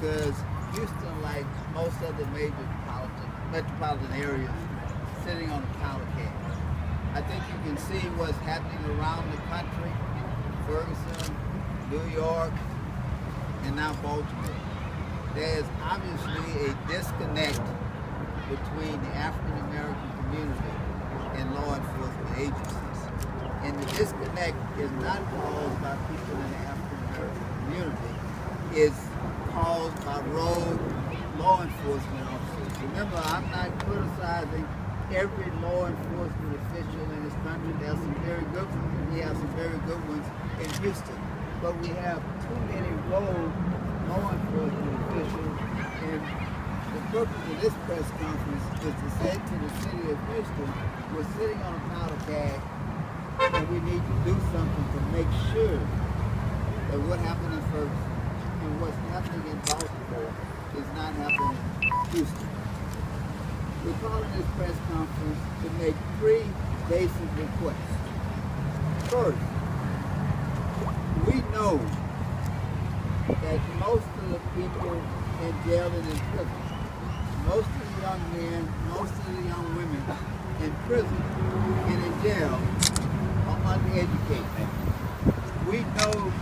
because Houston, like most other major metropolitan areas, sitting on a powder keg. I think you can see what's happening around the country, Ferguson, New York, and now Baltimore. There's obviously a disconnect between the African American community and law enforcement agencies. And the disconnect is not caused by people in the African American community, it's caused by rogue law enforcement officers. Remember, I'm not criticizing every law enforcement official in this country. There's some very good ones. We have some very good ones in Houston. But we have too many rogue law enforcement officials. And the purpose of this press conference is to say to the city of Houston, we're sitting on a powder keg and we need to do something to make sure that what happened in Ferguson and what's happening in Baltimore is not happening in Houston. We're calling this press conference to make 3 basic requests. First, we know that most of the people in jail and in prison, most of the young men, most of the young women in prison and in jail are undereducated. We know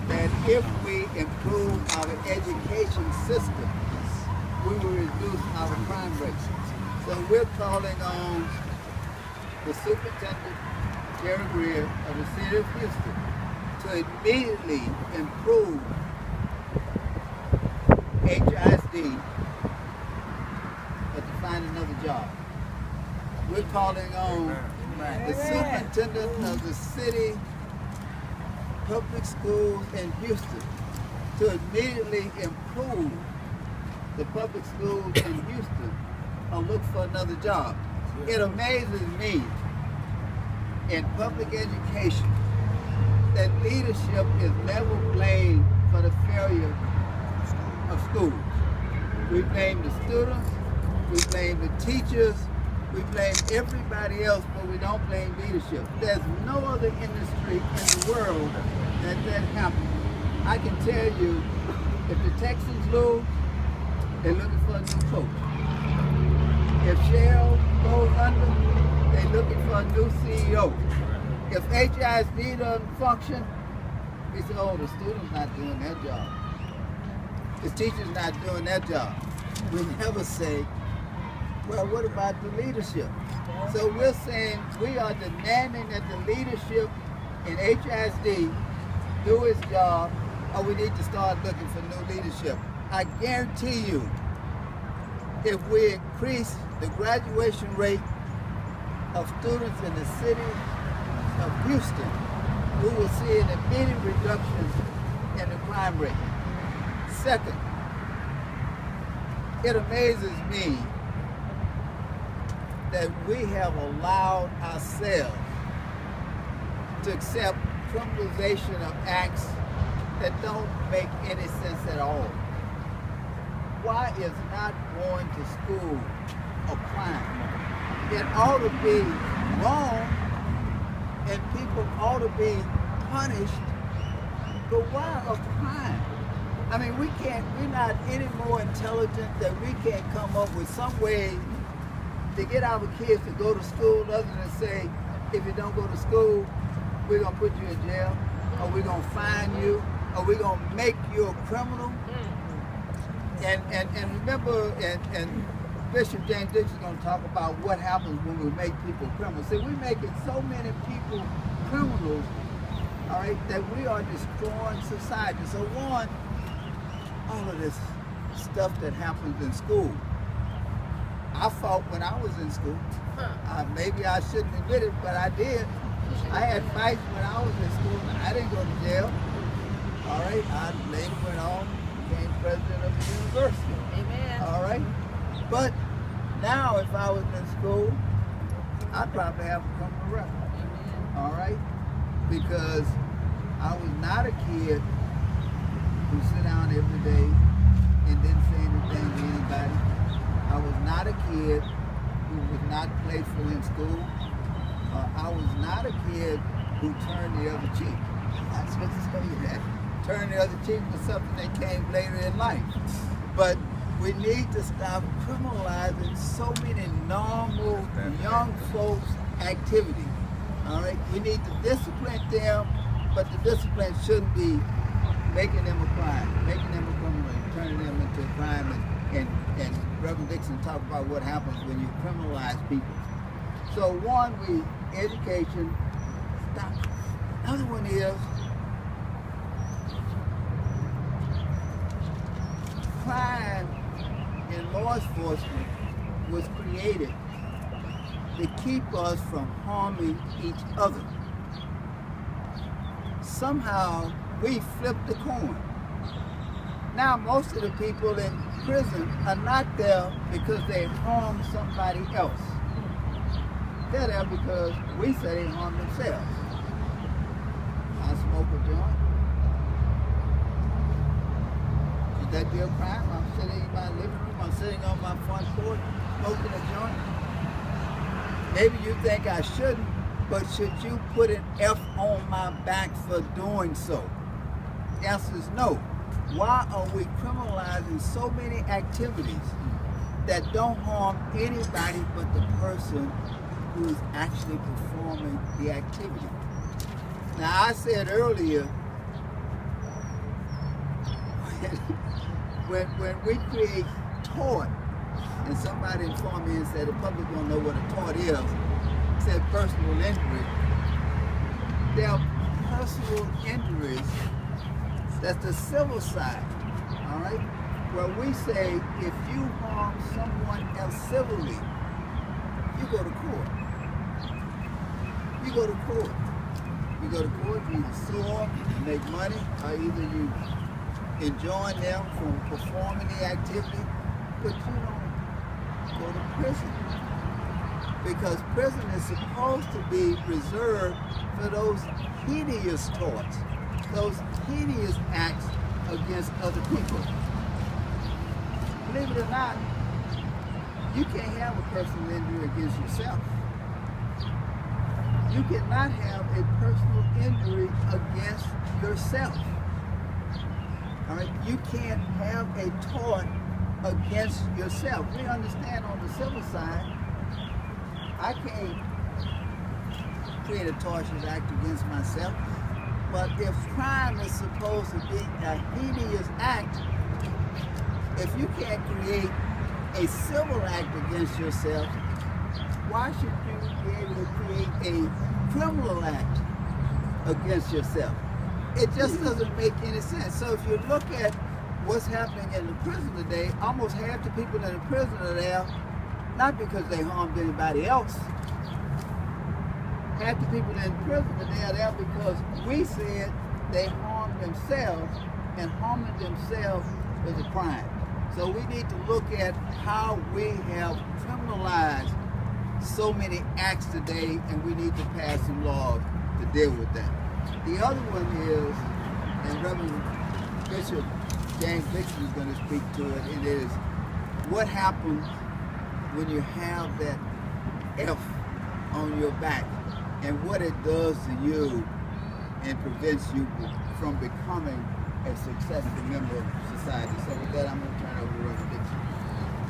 that if we improve our education system, we will reduce our crime rates. So we're calling on the Superintendent, Jerry Greer, of the City of Houston to immediately improve HISD and to find another job. We're calling on the Superintendent of the City Public Schools in Houston to immediately improve the public schools in Houston or look for another job. It amazes me in public education that leadership is never blamed for the failure of schools. We blame the students, we blame the teachers, we blame everybody else, but we don't blame leadership. There's no other industry in the world that happens. I can tell you, if the Texans lose, they're looking for a new coach. If Shell goes under, they're looking for a new CEO. If HISD doesn't function, we say, oh, the student's not doing their job. The teacher's not doing their job. We never say, well, what about the leadership? So we're saying we are demanding that the leadership in HISD do its job, or we need to start looking for new leadership. I guarantee you, if we increase the graduation rate of students in the city of Houston, we will see an immediate reduction in the crime rate. Second, it amazes me that we have allowed ourselves to accept criminalization of acts that don't make any sense at all. Why is not going to school a crime? It ought to be wrong and people ought to be punished, but why a crime? I mean, we're not any more intelligent that we can't come up with some way to get our kids to go to school other than say, if you don't go to school, we're going to put you in jail, or we're going to fine you, or we're going to make you a criminal. And remember, and Bishop James Dixon is going to talk about what happens when we make people criminals. See, we're making so many people criminals, all right, that we are destroying society. So one, all of this stuff that happens in school, I fought when I was in school. Maybe I shouldn't admit it, but I did. I had fights when I was in school. I didn't go to jail. All right, I later went on, became president of the university. Amen. All right, but now if I was in school, I'd probably have a criminal record. Amen. All right, because I was not a kid who sit down every day and didn't say anything to anybody. I was not a kid who was not playful in school. I was not a kid who turned the other cheek. I'm supposed to tell you that. Turn the other cheek was something that came later in life. But we need to stop criminalizing so many normal young folks' activities. All right, we need to discipline them, but the discipline shouldn't be making them a crime, making them a criminal, and turning them into a crime. And Reverend Dixon talked about what happens when you criminalize people. So one, education. Stop. Another one is crime in law enforcement was created to keep us from harming each other. Somehow we flipped the coin. Now most of the people in prison are not there because they harmed somebody else. They're there because we say they harm themselves. I smoke a joint. Should that be a crime? I'm sitting in my living room, I'm sitting on my front porch, smoking a joint. Maybe you think I shouldn't, but should you put an F on my back for doing so? The answer is no. Why are we criminalizing so many activities that don't harm anybody but the person who is actually performing the activity? Now, I said earlier, when we create tort, and somebody informed me and said the public won't know what a tort is, said personal injury. There are personal injuries, that's the civil side, all right? Where we say if you harm someone else civilly, you go to court. You go to court. You go to court, you either sue them and make money, or either you enjoin them from performing the activity, but you don't go to prison. Because prison is supposed to be reserved for those hideous torts, those hideous acts against other people. Believe it or not, you can't have a personal injury against yourself. You cannot have a personal injury against yourself. All right? You can't have a tort against yourself. We understand on the civil side, I can't create a tortious act against myself. But if crime is supposed to be a hideous act, if you can't create a civil act against yourself, why should you be able to create a criminal act against yourself? It just doesn't make any sense. So if you look at what's happening in the prison today, almost half the people in the prison are there not because they harmed anybody else. Half the people in prison today are there because we said they harmed themselves, and harming themselves is a crime. So we need to look at how we have criminalized so many acts today, and we need to pass some laws to deal with that. The other one is, and Reverend Bishop James Dixon is going to speak to it, it is what happens when you have that F on your back and what it does to you and prevents you from becoming a successful member of society. So with that, I'm going to turn it over to Reverend Dixon.